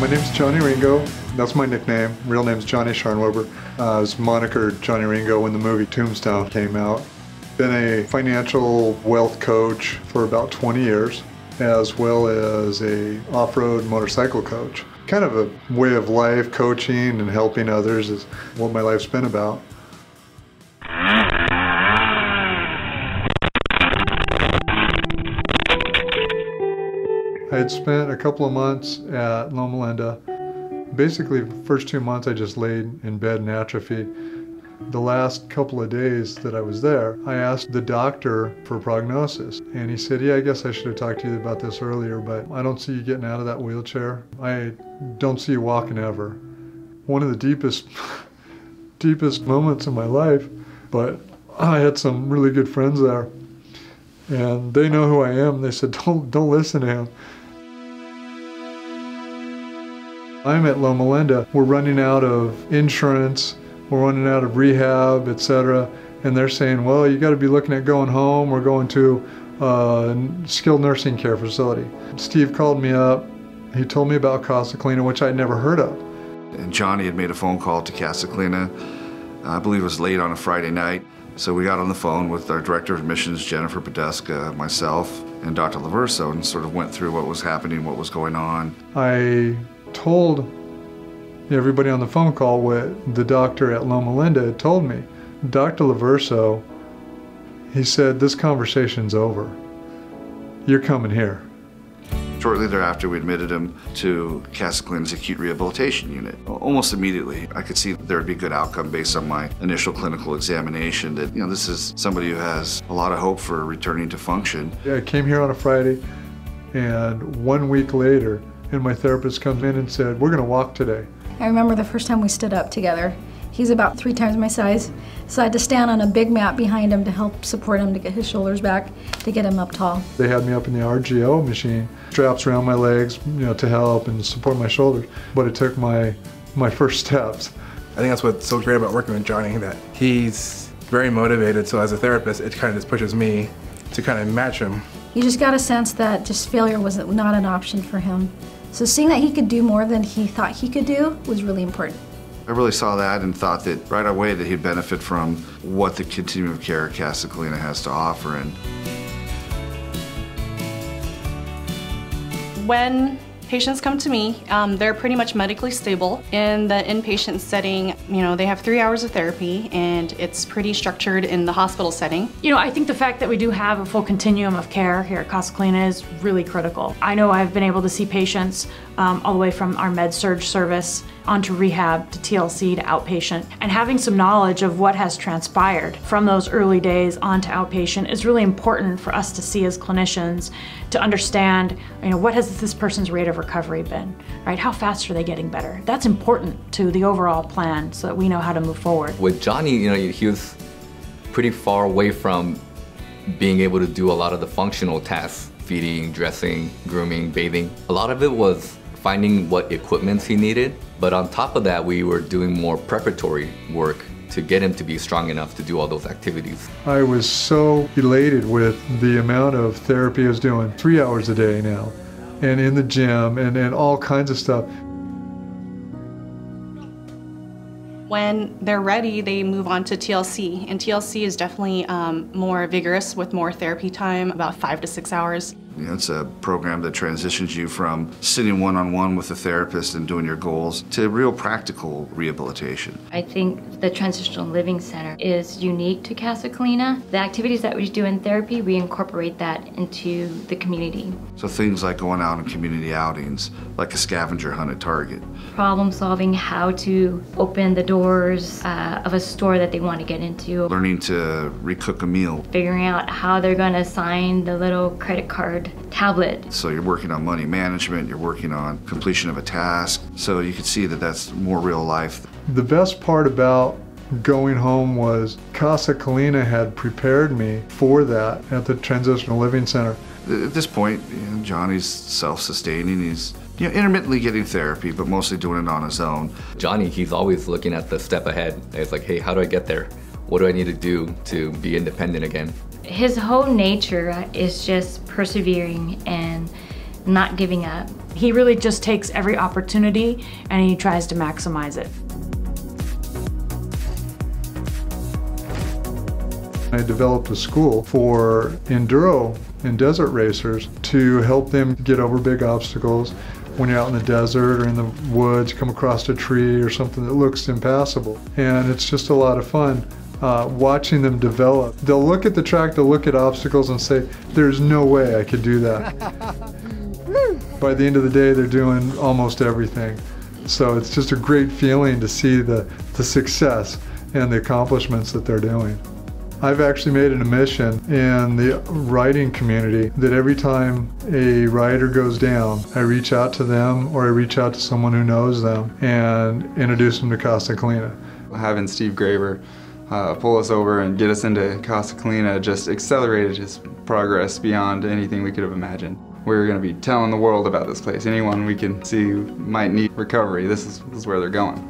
My name's Johnny Ringo. That's my nickname. Real name's Johnny Scharnweber. I was monikered Johnny Ringo when the movie Tombstone came out. Been a financial wealth coach for about 20 years, as well as a off-road motorcycle coach. Kind of a way of life, coaching and helping others is what my life's been about. I had spent a couple of months at Loma Linda. Basically, the first 2 months I just laid in bed and atrophied. The last couple of days that I was there, I asked the doctor for a prognosis. And he said, yeah, I guess I should have talked to you about this earlier, but I don't see you getting out of that wheelchair. I don't see you walking ever. One of the deepest moments in my life, but I had some really good friends there. And they know who I am. They said, don't listen to him. I'm at Loma Linda. We're running out of insurance, we're running out of rehab, etc. And they're saying, well, you got to be looking at going home. We're going to a skilled nursing care facility. Steve called me up. He told me about Casa, Colina, which I'd never heard of. And Johnny had made a phone call to Casa, Colina. I believe it was late on a Friday night. So we got on the phone with our director of admissions, Jennifer Podeska, myself, and Dr. Laverso, and sort of went through what was happening, what was going on. I told everybody on the phone call what the doctor at Loma Linda had told me. Dr. Laverso, he said, this conversation's over. You're coming here. Shortly thereafter, we admitted him to Casa Colina's acute rehabilitation unit. Almost immediately, I could see that there would be a good outcome based on my initial clinical examination, that, this is somebody who has a lot of hope for returning to function. I came here on a Friday, and 1 week later, and my therapist comes in and said, we're going to walk today. I remember the first time we stood up together. He's about 3 times my size, so I had to stand on a big mat behind him to help support him to get his shoulders back, to get him up tall. They had me up in the RGO machine, straps around my legs, to help and support my shoulders. But it took my first steps. I think that's what's so great about working with Johnny, that he's very motivated, so as a therapist, it kind of just pushes me to kind of match him. You just got a sense that just failure was not an option for him. So seeing that he could do more than he thought he could do was really important. I really saw that and thought that right away that he'd benefit from what the continuum of care Casa Colina has to offer. And when patients come to me, they're pretty much medically stable. In the inpatient setting, they have 3 hours of therapy, and it's pretty structured in the hospital setting. I think the fact that we do have a full continuum of care here at Casa Colina is really critical. I know I've been able to see patients all the way from our med-surg service onto rehab to TLC to outpatient, and having some knowledge of what has transpired from those early days onto outpatient is really important for us to see as clinicians, to understand, what has this person's rate of recovery been, right? How fast are they getting better? That's important to the overall plan so that we know how to move forward. With Johnny, he was pretty far away from being able to do a lot of the functional tasks, feeding, dressing, grooming, bathing. A lot of it was finding what equipments he needed, but on top of that, we were doing more preparatory work to get him to be strong enough to do all those activities. I was so elated with the amount of therapy I was doing, 3 hours a day now, and in the gym, and all kinds of stuff. When they're ready, they move on to TLC, and TLC is definitely more vigorous with more therapy time, about 5 to 6 hours. It's a program that transitions you from sitting one-on-one with a therapist and doing your goals to real practical rehabilitation. I think the Transitional Living Center is unique to Casa Colina. The activities that we do in therapy, we incorporate that into the community. So things like going out on community outings, like a scavenger hunt at Target. Problem solving, how to open the doors of a store that they want to get into. Learning to recook a meal. Figuring out how they're going to sign the little credit card tablet. So you're working on money management, you're working on completion of a task. So you can see that that's more real life. The best part about going home was Casa Colina had prepared me for that at the Transitional Living Center. At this point, Johnny's self-sustaining. He's intermittently getting therapy, but mostly doing it on his own. Johnny, he's always looking at the step ahead. It's like, hey, how do I get there? What do I need to do to be independent again? His whole nature is just persevering and not giving up. He really just takes every opportunity and he tries to maximize it. I developed a school for enduro and desert racers to help them get over big obstacles. When you're out in the desert or in the woods, come across a tree or something that looks impassable. And it's just a lot of fun watching them develop. They'll look at the track, they'll look at obstacles and say, there's no way I could do that. By the end of the day, they're doing almost everything. So it's just a great feeling to see the success and the accomplishments that they're doing. I've actually made it a mission in the riding community that every time a rider goes down, I reach out to them or I reach out to someone who knows them and introduce them to Casa Colina. Having Steve Graver pull us over and get us into Casa Colina just accelerated his progress beyond anything we could have imagined. We're going to be telling the world about this place. Anyone we can see who might need recovery, this is where they're going.